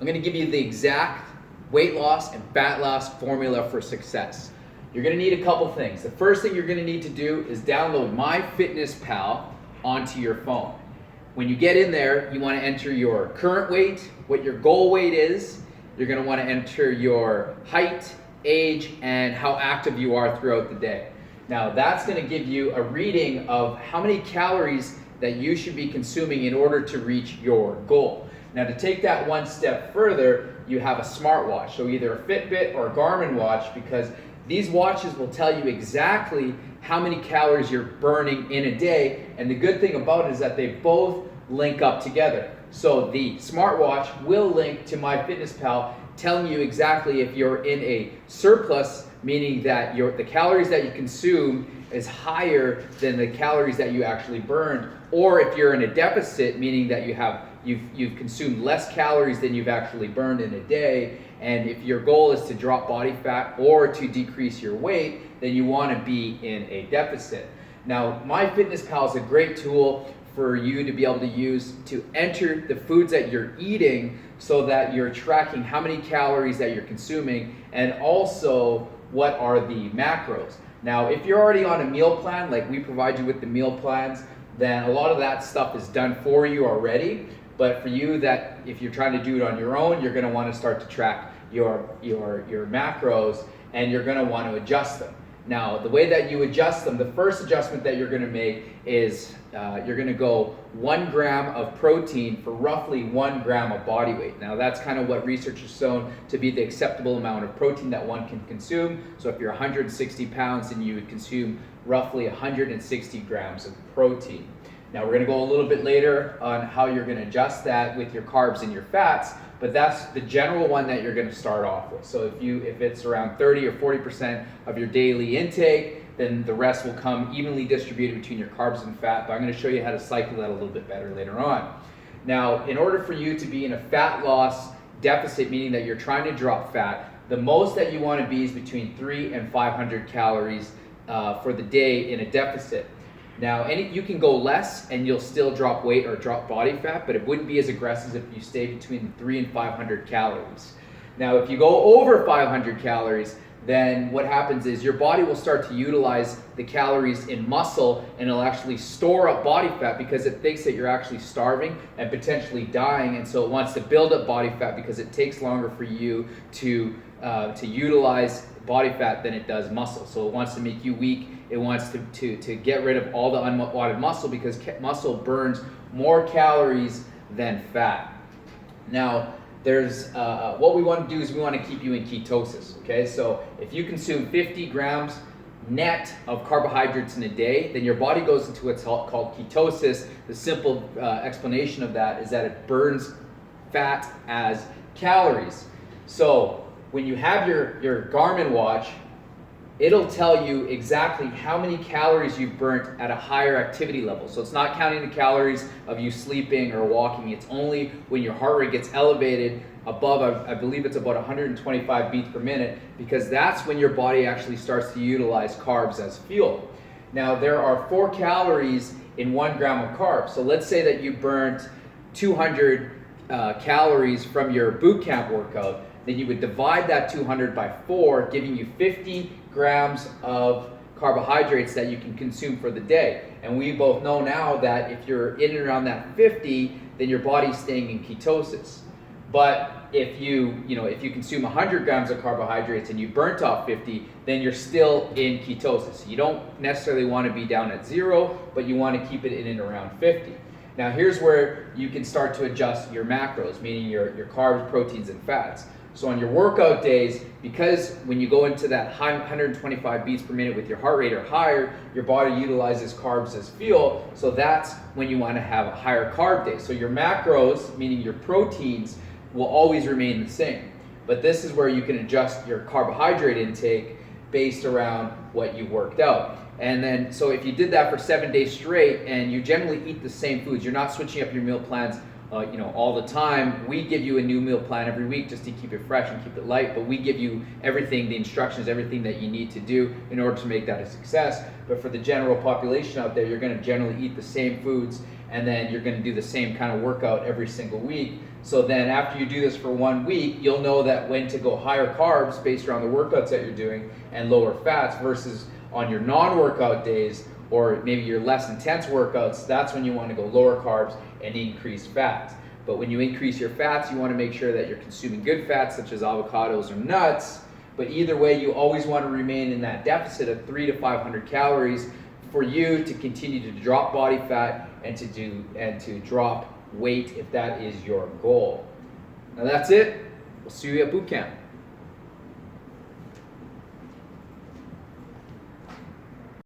I'm going to give you the exact weight loss and fat loss formula for success. You're going to need a couple things. The first thing you're going to need to do is download MyFitnessPal onto your phone. When you get in there, you want to enter your current weight, what your goal weight is. You're going to want to enter your height, age, and how active you are throughout the day. Now that's going to give you a reading of how many calories that you should be consuming in order to reach your goal. Now to take that one step further, you have a smartwatch, so either a Fitbit or a Garmin watch, because these watches will tell you exactly how many calories you're burning in a day, and the good thing about it is that they both link up together. So the smartwatch will link to MyFitnessPal, telling you exactly if you're in a surplus, meaning that the calories that you consume is higher than the calories that you actually burned, or if you're in a deficit, meaning that you've consumed less calories than you've actually burned in a day. And if your goal is to drop body fat or to decrease your weight, then you want to be in a deficit. Now, MyFitnessPal is a great tool for you to be able to use to enter the foods that you're eating, so that you're tracking how many calories that you're consuming and also what are the macros. Now, if you're already on a meal plan, like we provide you with the meal plans, then a lot of that stuff is done for you already. But for you, that if you're trying to do it on your own, you're going to want to start to track your macros, and you're going to want to adjust them. Now, the way that you adjust them, the first adjustment that you're going to make is you're going to go 1 gram of protein for roughly 1 gram of body weight. Now, that's kind of what research has shown to be the acceptable amount of protein that one can consume. So if you're 160 pounds, then you would consume roughly 160 grams of protein. Now, we're going to go a little bit later on how you're going to adjust that with your carbs and your fats, but that's the general one that you're going to start off with. So if it's around 30 or 40% of your daily intake, then the rest will come evenly distributed between your carbs and fat, but I'm going to show you how to cycle that a little bit better later on. Now, in order for you to be in a fat loss deficit, meaning that you're trying to drop fat, the most that you want to be is between 300 and 500 calories for the day in a deficit. Now, you can go less and you'll still drop weight or drop body fat, but it wouldn't be as aggressive if you stay between 300 and 500 calories. Now, if you go over 500 calories, then what happens is your body will start to utilize the calories in muscle, and it'll actually store up body fat because it thinks that you're actually starving and potentially dying, and so it wants to build up body fat because it takes longer for you to utilize body fat than it does muscle. So it wants to make you weak. It wants to get rid of all the unwanted muscle, because muscle burns more calories than fat. Now, there's what we want to do is we want to keep you in ketosis. Okay, so if you consume 50 grams net of carbohydrates in a day, then your body goes into what's called ketosis. The simple explanation of that is that it burns fat as calories. So when you have your Garmin watch, it'll tell you exactly how many calories you've burnt at a higher activity level. So it's not counting the calories of you sleeping or walking. It's only when your heart rate gets elevated above, I believe it's about 125 beats per minute, because that's when your body actually starts to utilize carbs as fuel. Now, there are 4 calories in 1 gram of carbs. So let's say that you burnt 200 calories from your boot camp workout. Then you would divide that 200 by 4, giving you 50 grams of carbohydrates that you can consume for the day. And we both know now that if you're in and around that 50, then your body's staying in ketosis. But if you consume 100 grams of carbohydrates and you burnt off 50, then you're still in ketosis. You don't necessarily want to be down at 0, but you want to keep it in and around 50. Now, here's where you can start to adjust your macros, meaning your carbs, proteins, and fats. So on your workout days, because when you go into that high 125 beats per minute with your heart rate or higher, your body utilizes carbs as fuel. So that's when you want to have a higher carb day. So your macros, meaning your proteins, will always remain the same. But this is where you can adjust your carbohydrate intake based around what you worked out. And then, so if you did that for 7 days straight and you generally eat the same foods, you're not switching up your meal plans all the time. We give you a new meal plan every week just to keep it fresh and keep it light, but we give you everything, the instructions, everything that you need to do in order to make that a success. But for the general population out there, you're going to generally eat the same foods, and then you're going to do the same kind of workout every single week. So then after you do this for 1 week, you'll know that when to go higher carbs based around the workouts that you're doing and lower fats versus on your non-workout days or maybe your less intense workouts, that's when you want to go lower carbs and increase fats. But when you increase your fats, you want to make sure that you're consuming good fats such as avocados or nuts. But either way, you always want to remain in that deficit of 300 to 500 calories for you to continue to drop body fat and to drop weight if that is your goal. Now that's it. We'll see you at boot camp.